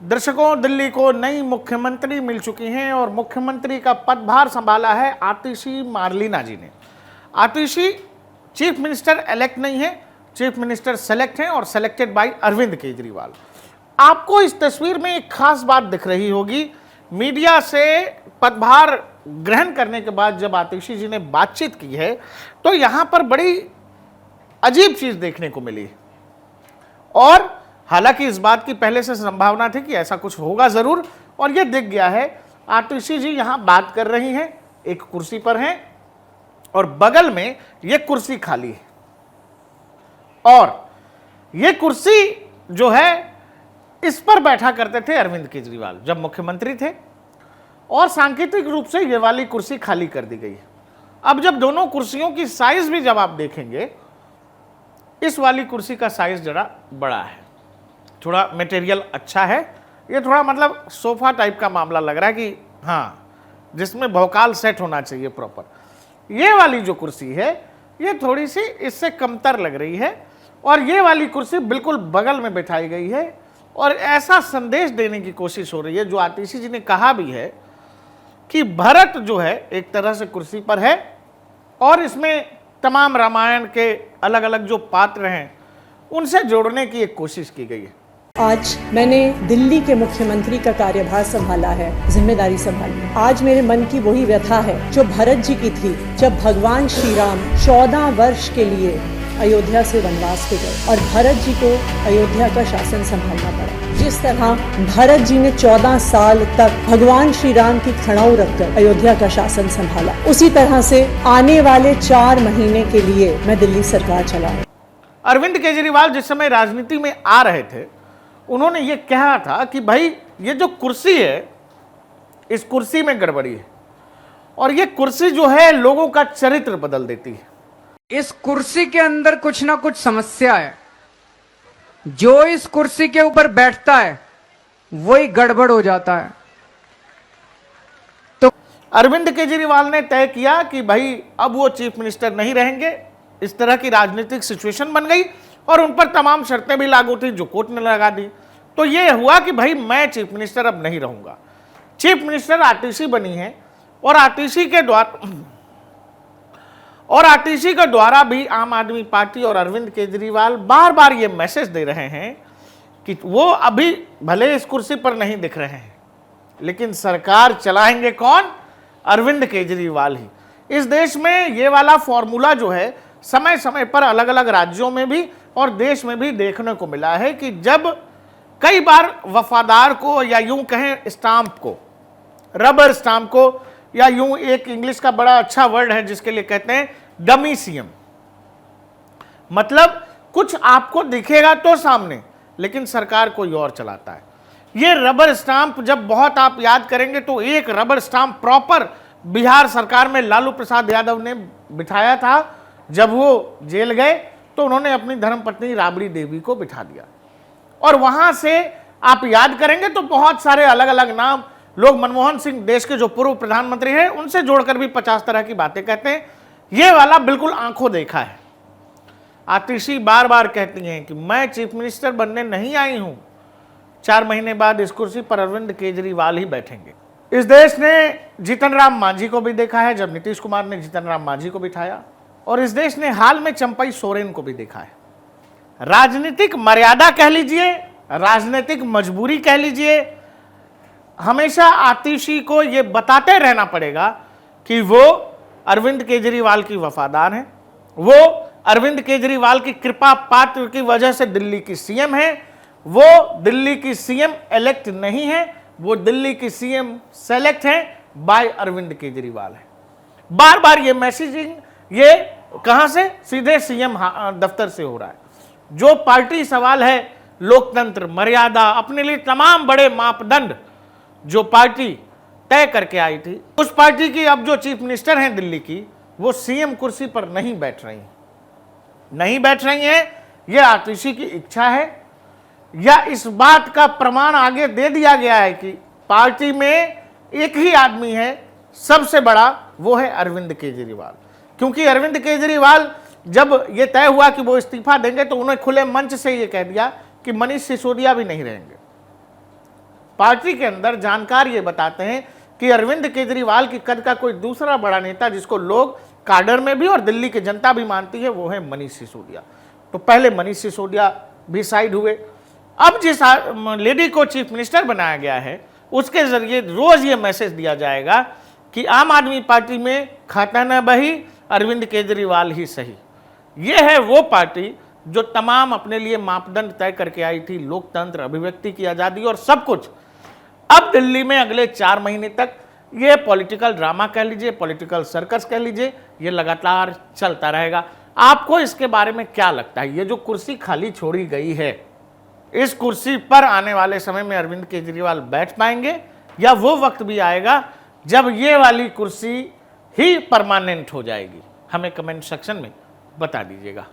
दर्शकों, दिल्ली को नई मुख्यमंत्री मिल चुकी हैं और मुख्यमंत्री का पदभार संभाला है आतिशी मार्लिना जी ने। आतिशी चीफ मिनिस्टर इलेक्ट नहीं है, चीफ मिनिस्टर सेलेक्ट हैं और सेलेक्टेड बाय अरविंद केजरीवाल। आपको इस तस्वीर में एक खास बात दिख रही होगी। मीडिया से पदभार ग्रहण करने के बाद जब आतिशी जी ने बातचीत की है तो यहां पर बड़ी अजीब चीज देखने को मिली और हालांकि इस बात की पहले से संभावना थी कि ऐसा कुछ होगा जरूर, और यह दिख गया है। आतिशी जी यहां बात कर रही हैं, एक कुर्सी पर हैं और बगल में यह कुर्सी खाली है और यह कुर्सी जो है इस पर बैठा करते थे अरविंद केजरीवाल जब मुख्यमंत्री थे और सांकेतिक रूप से यह वाली कुर्सी खाली कर दी गई है। अब जब दोनों कुर्सियों की साइज भी जब आप देखेंगे, इस वाली कुर्सी का साइज जरा बड़ा है, थोड़ा मटेरियल अच्छा है, ये थोड़ा मतलब सोफा टाइप का मामला लग रहा है कि हाँ, जिसमें भौकाल सेट होना चाहिए प्रॉपर। ये वाली जो कुर्सी है ये थोड़ी सी इससे कमतर लग रही है और ये वाली कुर्सी बिल्कुल बगल में बिठाई गई है और ऐसा संदेश देने की कोशिश हो रही है, जो आतिशी जी ने कहा भी है कि भरत जो है एक तरह से कुर्सी पर है और इसमें तमाम रामायण के अलग अलग जो पात्र हैं उनसे जोड़ने की एक कोशिश की गई है। आज मैंने दिल्ली के मुख्यमंत्री का कार्यभार संभाला है, जिम्मेदारी संभाली। आज मेरे मन की वही व्यथा है जो भरत जी की थी जब भगवान श्री राम 14 वर्ष के लिए अयोध्या से वनवास पे गए और भरत जी को अयोध्या का शासन संभालना पड़ा। जिस तरह भरत जी ने 14 साल तक भगवान श्री राम की खड़ाऊ रखकर अयोध्या का शासन संभाला, उसी तरह से आने वाले 4 महीने के लिए मैं दिल्ली सरकार चलाऊं। अरविंद केजरीवाल जिस समय राजनीति में आ रहे थे, उन्होंने ये कहा था कि भाई ये जो कुर्सी है, इस कुर्सी में गड़बड़ी है और ये कुर्सी जो है लोगों का चरित्र बदल देती है। इस कुर्सी के अंदर कुछ ना कुछ समस्या है। जो इस कुर्सी के ऊपर बैठता है वही गड़बड़ हो जाता है। तो अरविंद केजरीवाल ने तय किया कि भाई अब वो चीफ मिनिस्टर नहीं रहेंगे। इस तरह की राजनीतिक सिचुएशन बन गई और उन पर तमाम शर्तें भी लागू थी जो कोर्ट ने लगा दी। तो ये हुआ कि भाई मैं चीफ मिनिस्टर अब नहीं रहूंगा। चीफ मिनिस्टर आतिशी बनी है और आतिशी के द्वारा भी आम आदमी पार्टी और अरविंद केजरीवाल बार बार ये मैसेज दे रहे हैं कि वो अभी भले इस कुर्सी पर नहीं दिख रहे हैं लेकिन सरकार चलाएंगे कौन? अरविंद केजरीवाल ही। इस देश में ये वाला फॉर्मूला जो है समय समय पर अलग अलग राज्यों में भी और देश में भी देखने को मिला है कि जब कई बार वफादार को या यूं कहें स्टाम्प को, रबर स्टाम्प को, या यूं एक इंग्लिश का बड़ा अच्छा वर्ड है जिसके लिए कहते हैं डमी सीएम, मतलब कुछ आपको दिखेगा तो सामने लेकिन सरकार कोई और चलाता है। ये रबर स्टाम्प जब बहुत आप याद करेंगे तो एक रबर स्टाम्प प्रॉपर बिहार सरकार में लालू प्रसाद यादव ने बिठाया था। जब वो जेल गए तो उन्होंने अपनी धर्मपत्नी राबड़ी देवी को बिठा दिया और वहां से आप याद करेंगे तो बहुत सारे अलग अलग नाम लोग, मनमोहन सिंह देश के जो पूर्व प्रधानमंत्री हैं उनसे जोड़कर भी 50 तरह की बातें कहते हैं। ये वाला बिल्कुल आंखों देखा है। आतिशी बार बार कहती हैं कि मैं चीफ मिनिस्टर बनने नहीं आई हूं, 4 महीने बाद इस कुर्सी पर अरविंद केजरीवाल ही बैठेंगे। इस देश ने जीतन राम मांझी को भी देखा है जब नीतीश कुमार ने जीतन राम मांझी को बिठाया, और इस देश ने हाल में चंपई सोरेन को भी देखा है। राजनीतिक मर्यादा कह लीजिए, राजनीतिक मजबूरी कह लीजिए, हमेशा आतिशी को यह बताते रहना पड़ेगा कि वो अरविंद केजरीवाल की वफादार हैं, वो अरविंद केजरीवाल की कृपा पात्र की वजह से दिल्ली की सीएम है, वो दिल्ली की सीएम इलेक्ट नहीं है, वो दिल्ली की सीएम सेलेक्ट है बाय अरविंद केजरीवाल है। बार बार ये मैसेजिंग ये कहां से? सीधे सीएम दफ्तर से हो रहा है। जो पार्टी सवाल है, लोकतंत्र, मर्यादा, अपने लिए तमाम बड़े मापदंड जो पार्टी तय करके आई थी, उस पार्टी की अब जो चीफ मिनिस्टर हैं दिल्ली की, वो सीएम कुर्सी पर नहीं बैठ रही हैं। ये आतिशी की इच्छा है या इस बात का प्रमाण आगे दे दिया गया है कि पार्टी में एक ही आदमी है सबसे बड़ा, वो है अरविंद केजरीवाल। क्योंकि अरविंद केजरीवाल जब ये तय हुआ कि वो इस्तीफा देंगे तो उन्होंने खुले मंच से ये कह दिया कि मनीष सिसोदिया भी नहीं रहेंगे। पार्टी के अंदर जानकार ये बताते हैं कि अरविंद केजरीवाल की कद का कोई दूसरा बड़ा नेता जिसको लोग काडर में भी और दिल्ली की जनता भी मानती है वो है मनीष सिसोदिया। तो पहले मनीष सिसोदिया भी साइड हुए। अब जिस लेडी को चीफ मिनिस्टर बनाया गया है उसके जरिए रोज ये मैसेज दिया जाएगा कि आम आदमी पार्टी में खाता न बही, अरविंद केजरीवाल ही सही। ये है वो पार्टी जो तमाम अपने लिए मापदंड तय करके आई थी, लोकतंत्र, अभिव्यक्ति की आज़ादी और सब कुछ। अब दिल्ली में अगले 4 महीने तक ये पॉलिटिकल ड्रामा कह लीजिए, पॉलिटिकल सर्कस कह लीजिए, ये लगातार चलता रहेगा। आपको इसके बारे में क्या लगता है? ये जो कुर्सी खाली छोड़ी गई है, इस कुर्सी पर आने वाले समय में अरविंद केजरीवाल बैठ पाएंगे या वो वक्त भी आएगा जब ये वाली कुर्सी ही परमानेंट हो जाएगी? हमें कमेंट सेक्शन में बता दीजिएगा।